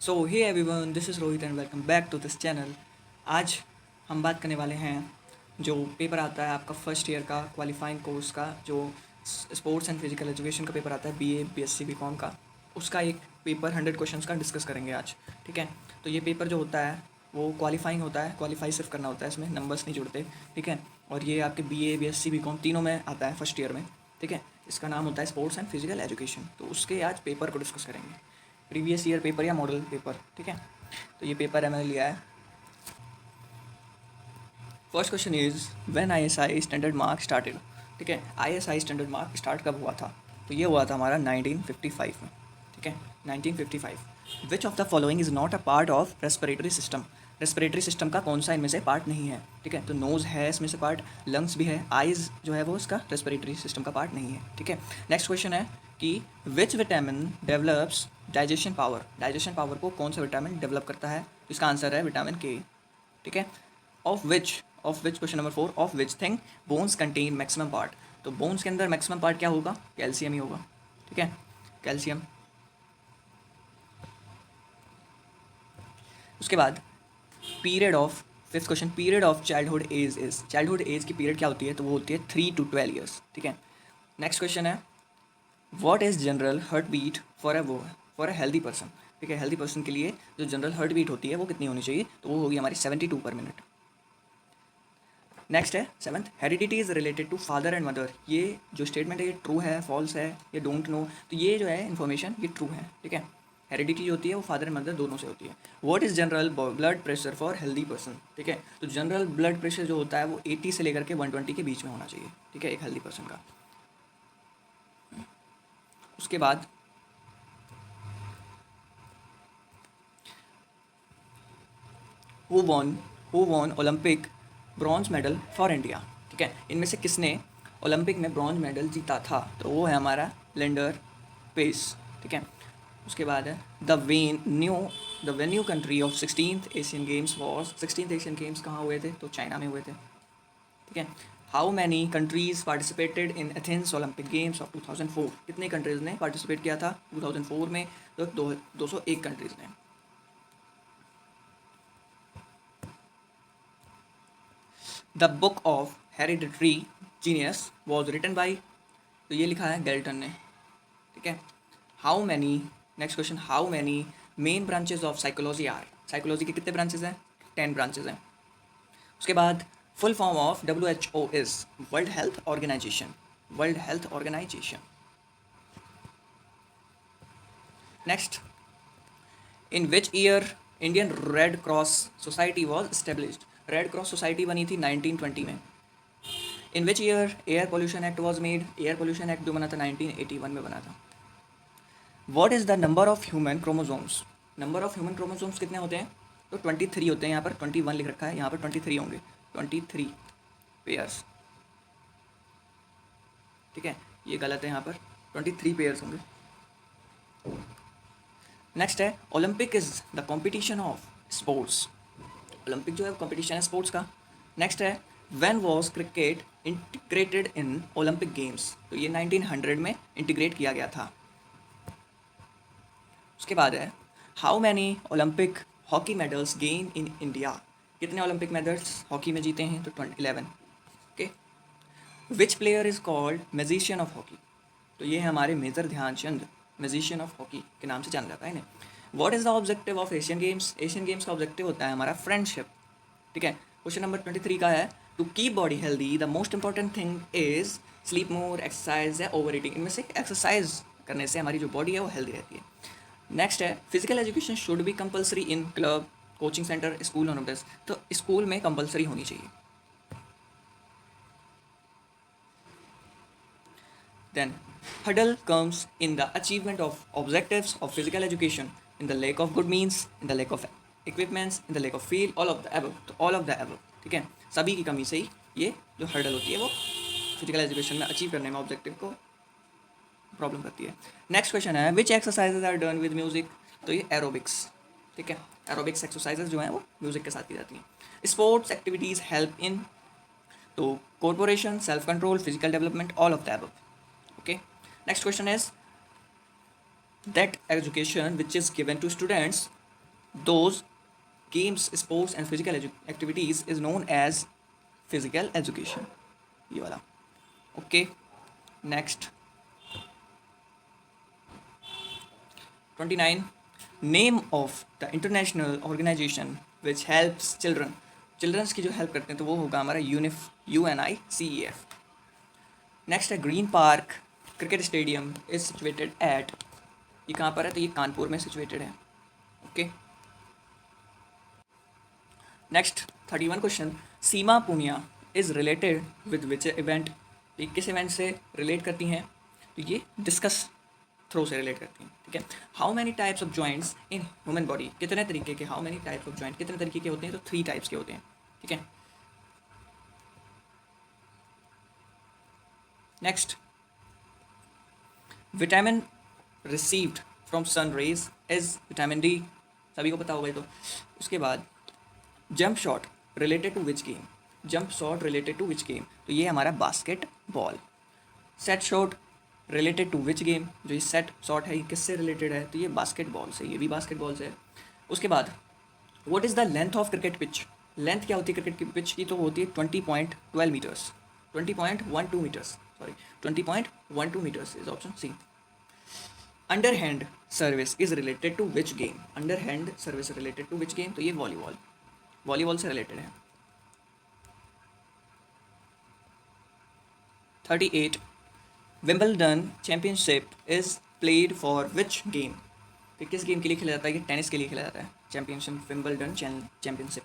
So hey everyone, this is Rohit and welcome back to this channel. आज हम बात करने वाले हैं जो पेपर आता है आपका फर्स्ट ईयर का क्वालिफाइंग कोर्स का, जो स्पोर्ट्स एंड फिजिकल एजुकेशन का पेपर आता है बीए बीएससी बीकॉम का। उसका एक पेपर 100 क्वेश्चंस का डिस्कस करेंगे आज। ठीक है, तो ये पेपर जो होता है वो क्वालिफाइंग होता है, क्वालिफाई सिर्फ करना होता है, इसमें नंबर्स नहीं जुड़ते। ठीक है, और ये आपके बीए बीएससी बीकॉम तीनों में आता है फर्स्ट ईयर में। ठीक है, इसका नाम होता है स्पोर्ट्स एंड फिजिकल एजुकेशन। तो उसके आज पेपर को डिस्कस करेंगे, प्रीवियस ईयर पेपर या मॉडल पेपर। ठीक है, तो ये पेपर है मैंने लिया है। First question is when ISI standard mark started. ठीक है, आईएसआई स्टैंडर्ड मार्क स्टार्ट कब हुआ था? तो ये हुआ था हमारा 1955 में। ठीक है, 1955। Which of the following is not a part of respiratory system. Respiratory system का कौन सा इनमें से पार्ट नहीं है? ठीक है, तो नोज़ है इसमें से पार्ट, लंग्स भी है, आइज़ जो है वो इसका रेस्पिरेटरी सिस्टम का पार्ट नहीं है। ठीक है, नेक्स्ट क्वेश्चन है कि which vitamin develops digestion power. Digestion power को कौन सा विटामिन डेवलप करता है? तो इसका आंसर है विटामिन के। ठीक है, of which question number 4, of which thing bones contain maximum part. तो बोन्स के अंदर मैक्सिमम पार्ट क्या होगा? कैल्शियम ही होगा। ठीक है, कैल्शियम। उसके बाद period of, fifth question, period of childhood age is. Childhood age की पीरियड क्या होती है? तो वो होती है 3 to 12 ईयर्स। ठीक है, नेक्स्ट क्वेश्चन है what is general heart beat for a healthy person. ठीक है, हेल्दी पर्सन के लिए जो जनरल हार्ट बीट होती है वो कितनी होनी चाहिए? तो वो होगी हमारी 72 पर मिनट। नेक्स्ट है seventh, heredity is related to father and mother. ये जो स्टेटमेंट है ये ट्रू है, फॉल्स है, ये डोंट नो। तो ये जो है इन्फॉर्मेशन ये ट्रू है। ठीक है, हेरिडिटी जो होती है वो फादर एंड मदर दोनों से होती है। What is general blood pressure for healthy person. ठीक है, तो जनरल ब्लड प्रेशर जो होता है वो 80 से लेकर के 120 के बीच में होना चाहिए। ठीक है, एक हेल्दी पर्सन का। उसके बाद who won who won Olympic bronze medal for India. ठीक है, इनमें से किसने ओलंपिक में ब्रॉन्ज मेडल जीता था? तो वो है हमारा लेंडर पेस। ठीक है, उसके बाद है the venue country of 16th Asian games was. 16th Asian games कहाँ हुए थे? तो चाइना में हुए थे। ठीक है, how many countries participated in Athens Olympic games of 2004। कितने कंट्रीज ने पार्टिसिपेट किया था 2004 में? तो 201 कंट्रीज ने। The book of hereditary genius was written by. तो ये लिखा है गैल्टन ने। ठीक है, how many, next question, how many main branches of psychology are. Psychology के कितने ब्रांचेज हैं? 10 ब्रांचेज हैं। उसके बाद full form of WHO is world health organization. World health organization. Next, in which year Indian Red Cross Society was established. Red Cross Society बनी थी 1920 में। इन which year air pollution act was made. Air pollution act जो बना था 1981 में बना था। What is the number of human chromosomes. Number of human chromosomes कितने होते हैं? तो 23 होते हैं। यहाँ पर 21 लिख रखा है, यहाँ पर 23 होंगे, 23 पेयर्स। ठीक है, ये गलत है, यहाँ पर 23 पेयर्स होंगे। नेक्स्ट है Olympic is the competition of sports. Olympic जो है कॉम्पिटिशन है स्पोर्ट्स का। नेक्स्ट है when was cricket integrated in Olympic games. तो ये 1900 में इंटीग्रेट किया गया था। उसके बाद है how many Olympic hockey medals gain in India. कितने ओलंपिक मेडल्स हॉकी में जीते हैं? तो 11। Okay, which player is called magician of hockey. तो ये है हमारे major Dhyan Chand, magician of hockey के नाम से जाना जाता है इन्हें। What is the objective of Asian Games. Asian Games का ऑब्जेक्टिव होता है हमारा फ्रेंडशिप। ठीक है, क्वेश्चन नंबर 23 का है to keep body healthy the most important thing is sleep more, exercise या ओवर ईटिंग। इनमें से एक्सरसाइज करने से हमारी जो बॉडी है वो हेल्दी रहती है। नेक्स्ट है physical education should be compulsory in club, coaching center, school on this. तो स्कूल में कंपलसरी होनी चाहिए। Then hurdle comes in the achievement of objectives of physical education, in the lack of good means, in the lack of equipments, in the lack of field, all of the above। तो all of the above। ठीक है, सभी की कमी से ही ये जो hurdle होती है वो फिजिकल एजुकेशन में अचीव करने में ऑब्जेक्टिव को प्रॉब्लम करती है। नेक्स्ट क्वेश्चन है which exercises are done with music. तो ये एरोबिक्स। ठीक है, एरोबिक्स एक्सरसाइजेज जो हैं वो म्यूजिक के साथ की जाती हैं। स्पोर्ट्स एक्टिविटीज़ हेल्प इन, तो corporation, self control, physical development, all of the above. Okay, next question is that education which is given to students those games, sports and physical activities is known as physical education, ये वाला। Okay, next 29, name of the international organisation which helps children, children's की जो help करते हैं तो वो होगा हमारा UNICEF। नेक्स्ट है green park cricket stadium is situated at, ये कहाँ पर है, तो ये कानपुर में सिचुएटेड है। Okay, next 31 question, Seema Punia is related with which event, ये किस इवेंट से रिलेट करती हैं, तो ये डिस्कस थ्रो से रिलेट करती हैं। ठीक है, how many types of joints in human body, कितने तरीके के, how many types of joint कितने तरीके के होते हैं, तो 3 टाइप्स के होते हैं। ठीक है, next vitamin received from sun rays is vitamin D, सभी को पता होगा ये तो। उसके बाद jump shot related to which game, jump shot related to which game, तो ये हमारा basketball. Set shot related to which game, जो ये सेट शॉट है ये किससे रिलेटेड है, तो ये बास्केट बॉल से, ये भी बास्केट बॉल से है। उसके बाद what is the length of cricket pitch, length क्या होती है क्रिकेट की पिच की, तो होती है 20.12 metres, 20.12 metres, sorry 20.12 metres is option C. Under hand service is related to which game, under hand service related to which game, तो ये वॉलीबॉल, वॉलीबॉल से रिलेटेड है। 38, Wimbledon championship is played for which game, तो किस game के लिए खेला जाता है, ये टेनिस के लिए खेला जाता है, championship Wimbledon championship.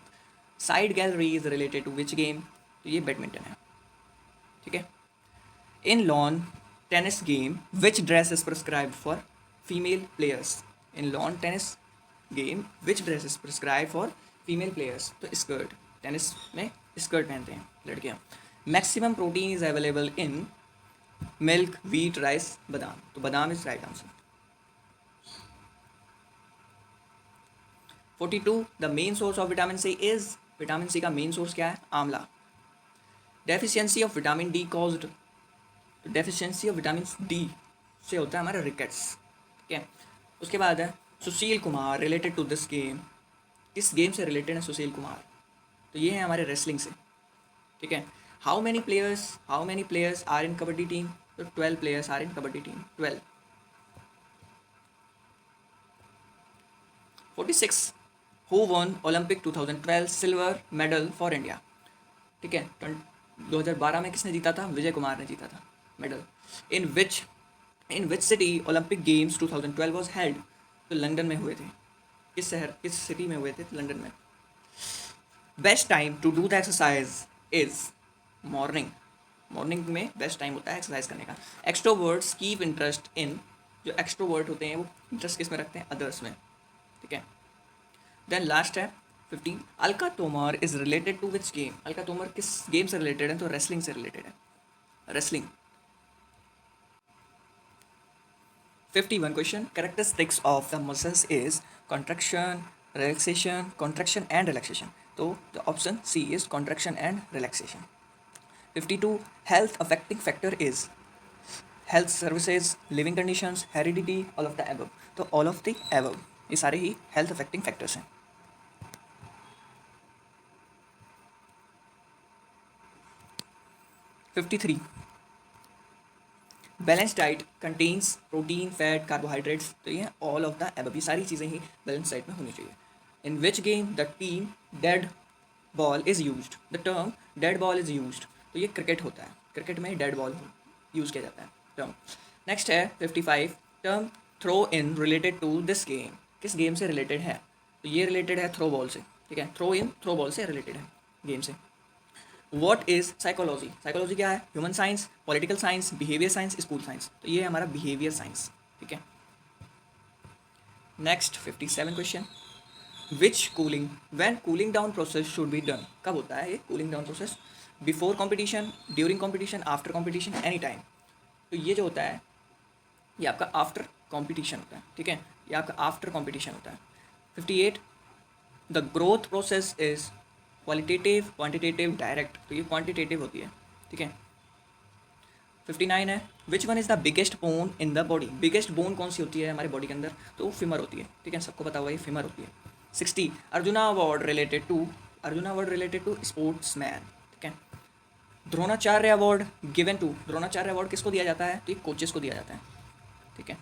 Side gallery is related to which game, तो ये बैडमिंटन है। ठीक है, in lawn tennis game which dress is prescribed for female players, in lawn tennis game which dress is prescribe for female players, तो skirt, tennis में skirt पहनते हैं लड़कियाँ। Maximum protein is available in milk, wheat, rice, बादाम, तो बादाम is right answer. 42, the main source of vitamin C is, vitamin C का main source क्या है, आंवला। Deficiency of vitamin D caused, deficiency of vitamin D से होता है हमारा रिकेट्स। ठीक है, उसके बाद है Sushil Kumar related to this game, किस गेम से रिलेटेड है सुशील कुमार, तो ये है हमारे रेसलिंग से। ठीक है, how many players are in kabaddi team, तो 12 players are in kabaddi team, 12। 46, who won Olympic 2012 silver medal for India, ठीक है, 2012 में किसने जीता था, विजय कुमार ने जीता था medal. In which city Olympic games 2012 was held, तो लंदन में हुए थे, किस शहर किस सिटी में हुए थे, तो लंदन में। Best time to do the exercise is morning, morning में बेस्ट टाइम होता है एक्सरसाइज करने का। एक्सट्रोवर्ड्स कीप इंटरेस्ट इन, जो एक्सट्रोवर्ट होते हैं वो इंटरेस्ट किस में रखते हैं, अदर्स में। ठीक है, देन लास्ट है 15, Alka Tomar is related to which game, Alka Tomar किस गेम से रिलेटेड है, तो रेसलिंग से रिलेटेड है, wrestling. 51 question, characteristics of the muscles is contraction, relaxation, contraction and relaxation, तो the option C is contraction and relaxation. 52, health affecting factor is health services, living conditions, heredity, all of the above, तो all of the above, ये सारे ही health affecting factors हैं। 53, balance diet contains protein, fat, carbohydrates, तो ये all of the above, ये सारी चीज़ें ही बैलेंस डाइट में होनी चाहिए। In which game the team dead ball is used, the term dead ball is used, तो ये क्रिकेट होता है, क्रिकेट में डेड बॉल यूज़ किया जाता है टर्म। नेक्स्ट है 55, term throw in related to this game, किस गेम से रिलेटेड है, तो ये रिलेटेड है थ्रो बॉल से। ठीक है, थ्रो इन थ्रो बॉल से रिलेटेड है गेम से। व्हाट इज साइकोलॉजी, साइकोलॉजी क्या है, human science, political science, behaviour science, school science, तो ये है हमारा बिहेवियर साइंस। ठीक है, next 57 question, which cooling when cooling down process should be done, कब होता है ये cooling down process, before competition, during competition, after competition, any time, तो ये जो होता है ये आपका आफ्टर कॉम्पिटिशन होता है। ठीक है, ये आपका आफ्टर कॉम्पिटिशन होता है। 58, the growth process is qualitative, quantitative, direct, तो ये क्वांटिटेटिव होती है। ठीक है, 59 है, which one is the biggest bone in the body, biggest bone कौन सी होती है हमारे बॉडी के अंदर, तो फिमर होती है। ठीक है, सबको पता हुआ ये फिमर होती है। 60 Arjuna award related to sports man, ठीक है। Dronacharya award given to, Dronacharya award किसको दिया जाता है, तो ये कोचेस को दिया जाता है, ठीक है।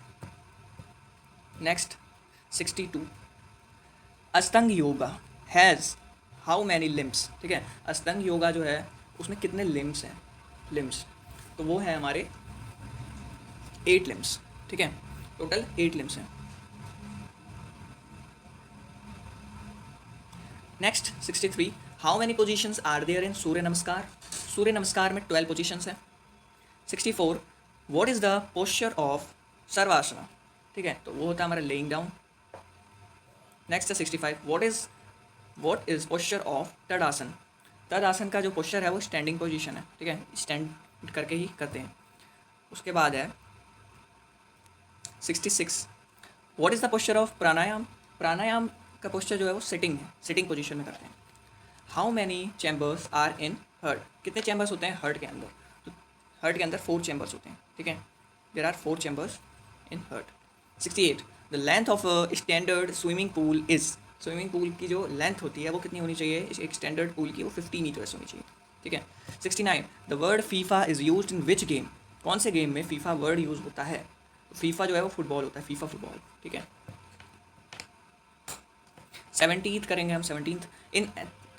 Next 62 Ashtanga yoga has how many limbs, ठीक है। अष्टांग योगा जो है उसमें कितने लिम्स हैं, लिम्स, तो वो है हमारे 8 लिम्स, ठीक है। टोटल 8 लिम्स हैं। Next 63 how many positions are there in Surya Namaskar, Surya Namaskar में 12 पोजीशंस हैं। 64 what is the posture of Sarvasana, ठीक है, तो वो होता है हमारा लेइंग डाउन। नेक्स्ट है 65 व्हाट इज़ पोस्चर ऑफ तडासन, तडासन का जो पोस्चर है वो स्टैंडिंग पोजीशन है, ठीक है, स्टैंड करके ही करते हैं। उसके बाद है 66 what is the posture of Pranayama, Pranayama का पोस्चर जो है वो सिटिंग है, सिटिंग पोजीशन में करते हैं। How many chambers are in heart, कितने चैम्बर्स होते हैं हर्ट के अंदर, तो हर्ट के अंदर 4 चैम्बर्स होते हैं, ठीक है, there are 4 chambers in heart. 68 the length of standard swimming pool is, swimming pool की जो लेंथ होती है वो कितनी होनी चाहिए, एक स्टैंडर्ड पूल की वो 50 मीटर्स होनी चाहिए, ठीक है। 69 the word FIFA is use in which game, कौन से गेम में फीफा वर्ड यूज़ होता है, फीफा जो है वो फुटबॉल होता है, फीफा फुटबॉल, ठीक है। 17th करेंगे हम 17th in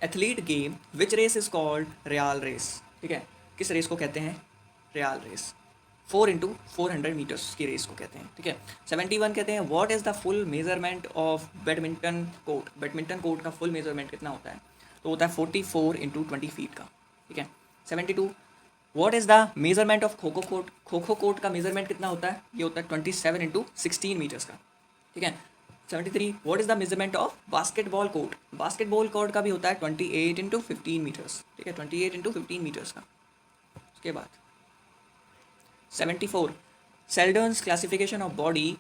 athlete game which race is called relay race, ठीक है, किस रेस को कहते हैं, रियाल रेस, 4x400 मीटर्स की रेस को कहते हैं, ठीक है। 71 कहते हैं what is the full measurement of badminton court, badminton court का फुल मेजरमेंट कितना होता है, तो होता है 44x20 फीट का, ठीक है। 72 what is the measurement of kho kho court, kho kho court का मेजरमेंट कितना होता है, ये होता है 27x16 मीटर्स का, ठीक है। 73 what is the measurement of basketball court, basketball court का भी होता है 28x15 मीटर्स, ठीक है, 28x15 मीटर्स का। उसके बाद 74 Sheldon's classification of body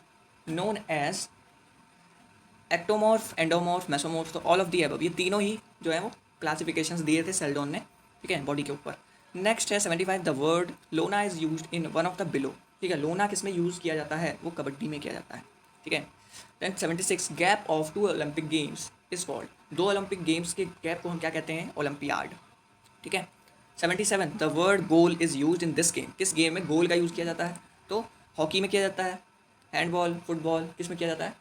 known as ectomorph, endomorph, mesomorph, तो ऑल ऑफ दी अबव, ये तीनों ही जो है वो क्लासिफिकेशंस दिए थे सेल्डोन ने, ठीक है, बॉडी के ऊपर। नेक्स्ट है 75 द वर्ड लोना is used in one of the below, ठीक है, लोना किस में यूज़ किया जाता है, वो कबड्डी में किया जाता है, ठीक है। Then 76 gap of 2 Olympic games is called, 2 Olympic games के गैप को हम क्या कहते हैं, ओलंपियाड, ठीक है। 77 the word goal is use in this game, किस गेम में गोल का यूज़ किया जाता है, तो हॉकी में किया जाता है, हैंडबॉल, फुटबॉल, किस में किया जाता है,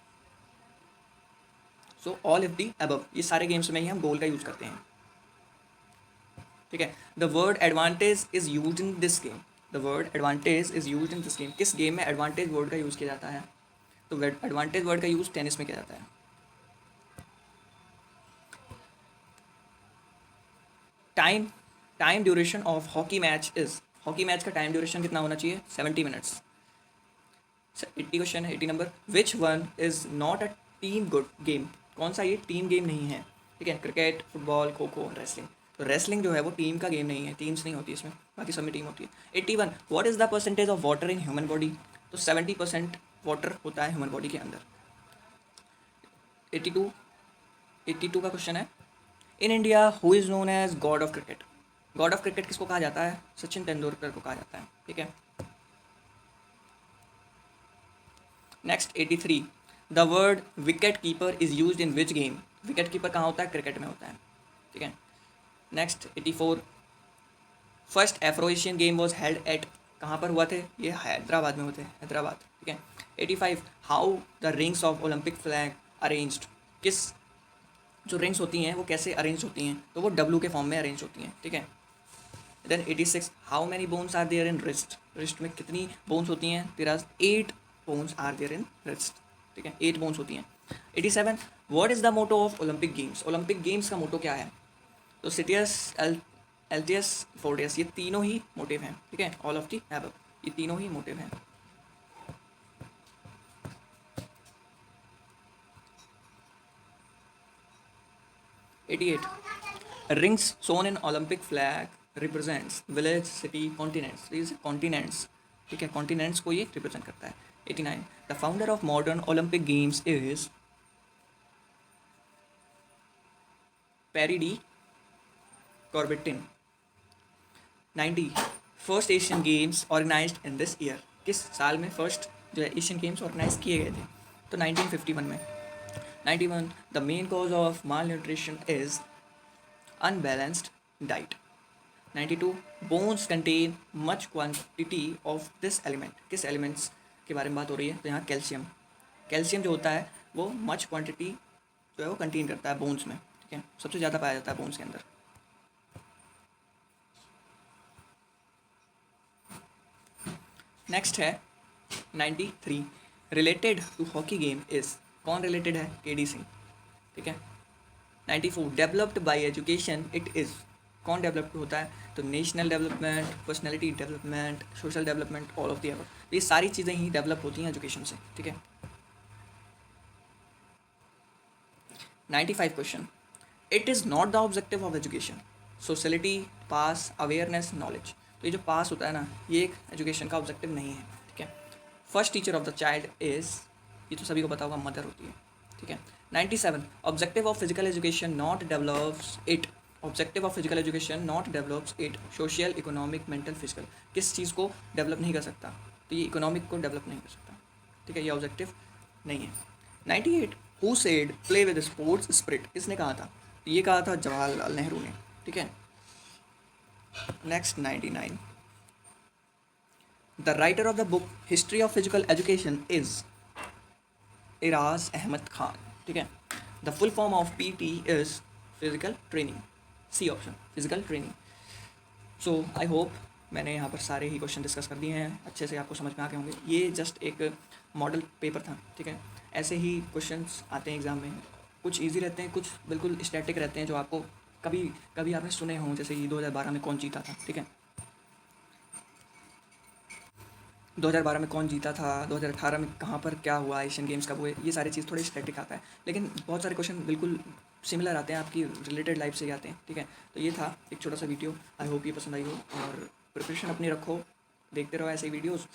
so all of the above, ये सारे गेम्स में ही हम गोल का यूज़ करते हैं, ठीक है। The word advantage is use in this game, the word advantage is use in this game, किस गेम में एडवांटेज वर्ड का यूज़ किया जाता है, तो एडवांटेज वर्ड का यूज़ टेनिस में किया जाता है। Time, time duration of hockey match is, hockey match का टाइम ड्यूरेशन कितना होना चाहिए, 70 मिनट्स। 80 क्वेश्चन है, 80 number which one is not a team good game, कौन सा ये टीम गेम नहीं है, ठीक है, cricket, football, kho kho, wrestling, तो रेसलिंग जो है वो टीम का गेम नहीं है, टीम्स नहीं होती इसमें, बाकी सब में टीम होती है। 81 what is the percentage of water in human body, तो 70% वाटर होता है ह्यूमन बॉडी के अंदर। 82 का क्वेश्चन है in India who is known as god of cricket, god of cricket किसको कहा जाता है, सचिन तेंदुलकर को कहा जाता है, ठीक है। Next 83 the word wicket keeper is use in which game, wicket keeper कहाँ होता है, क्रिकेट में होता है, ठीक है। Next 84 first Afro Asian game was held at, कहाँ पर हुआ थे, ये हैदराबाद में होते हैं, हैदराबाद, ठीक है। 85 how the rings of Olympic flag arranged, किस जो रिंग्स होती हैं वो कैसे अरेंज होती हैं, तो वो डब्लू के फॉर्म में अरेंज होती हैं, ठीक है। Then 86 how many bones are there in wrist, wrist में कितनी बोन्स होती हैं, तेरा 8 bones are there in wrist, ठीक है, 8 बोन्स होती हैं। 87 what is the motto of Olympic games, Olympic games का मोटो क्या है, तो सिटियस, एल्टियस, फोर्टियस, ये तीनों ही मोटिव हैं, ठीक है, ऑल ऑफ दी अबव, ये तीनों ही मोटिव हैं। Rings shown in Olympic flag represents village, city, continents. These continents, ठीक है, continents को ये represent करता है। 89 the founder of modern Olympic Games is Perry D. Coubertin। 90 first Asian games organised in this year, किस साल में फर्स्ट जो है एशियन गेम्स ऑर्गेनाइज किए गए थे, तो 1951 में। 91, the main cause of malnutrition is unbalanced diet. 92, bones contain much quantity of this element. किस एलिमेंट्स के बारे में बात हो रही है? तो यहाँ कैल्शियम, कैल्शियम जो होता है वो मच क्वांटिटी जो है वो कंटेन करता है बोन्स में, ठीक है, सबसे ज़्यादा पाया जाता है बोन्स के अंदर. नेक्स्ट है 93, related to hockey game is. कौन रिलेटेड है? KD सिंह, ठीक है. 94, developed by education it is. कौन डेवलप्ड होता है? तो national development, personality development, social development, all of the above. ये सारी चीज़ें ही डेवलप होती हैं एजुकेशन से, ठीक है. 95 question, it is not the objective of education. Sociality, pass, awareness, knowledge. तो ये जो पास होता है ना, ये एक एजुकेशन का ऑब्जेक्टिव नहीं है, ठीक है. First teacher of the child is, ये तो सभी को पता होगा, मदर होती है, ठीक है. 97, objective of physical education not develops it. Objective of physical education not develops it. Social, economic, mental, physical. किस चीज़ को डेवलप नहीं कर सकता? तो ये इकोनॉमिक को डेवलप नहीं कर सकता, ठीक है, ये ऑब्जेक्टिव नहीं है. 98, who said play with sports spirit. किसने कहा था? ये कहा था जवाहरलाल नेहरू ने, ठीक है. Next 99, the writer of the book history of physical education is Iraj Ahmad Khan, ठीक है. The full form of PT is physical training. C option, physical training. So I hope मैंने यहाँ पर सारे ही क्वेश्चन डिस्कस कर दिए हैं, अच्छे से आपको समझ में आ गए होंगे. ये जस्ट एक मॉडल पेपर था, ठीक है. ऐसे ही क्वेश्चंस आते हैं एग्ज़ाम में, कुछ इजी रहते हैं, कुछ बिल्कुल स्टैटिक रहते हैं जो आपको कभी कभी आपने सुने हों, जैसे कि 2012 में कौन जीता था, ठीक है. 2012 में कौन जीता था, 2018 में कहाँ पर क्या हुआ, एशियन गेम्स कब हुए, ये सारी चीज़ थोड़ी स्टैटिक आता है, लेकिन बहुत सारे क्वेश्चन बिल्कुल सिमिलर आते हैं, आपकी रिलेटेड लाइफ से ही आते हैं, ठीक है. तो ये था एक छोटा सा वीडियो, आई होप ये पसंद आई हो, और प्रिपरेशन अपनी रखो, देखते रहो ऐसे ही वीडियोज़,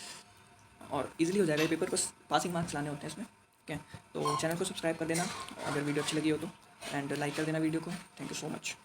और इजीली हो जाएगा ये पेपर. बस पासिंग मार्क्स लाने होते हैं इसमें, ठीक है. तो चैनल को सब्सक्राइब कर देना अगर वीडियो अच्छी लगी हो तो, एंड लाइक कर देना वीडियो को. Thank you so much.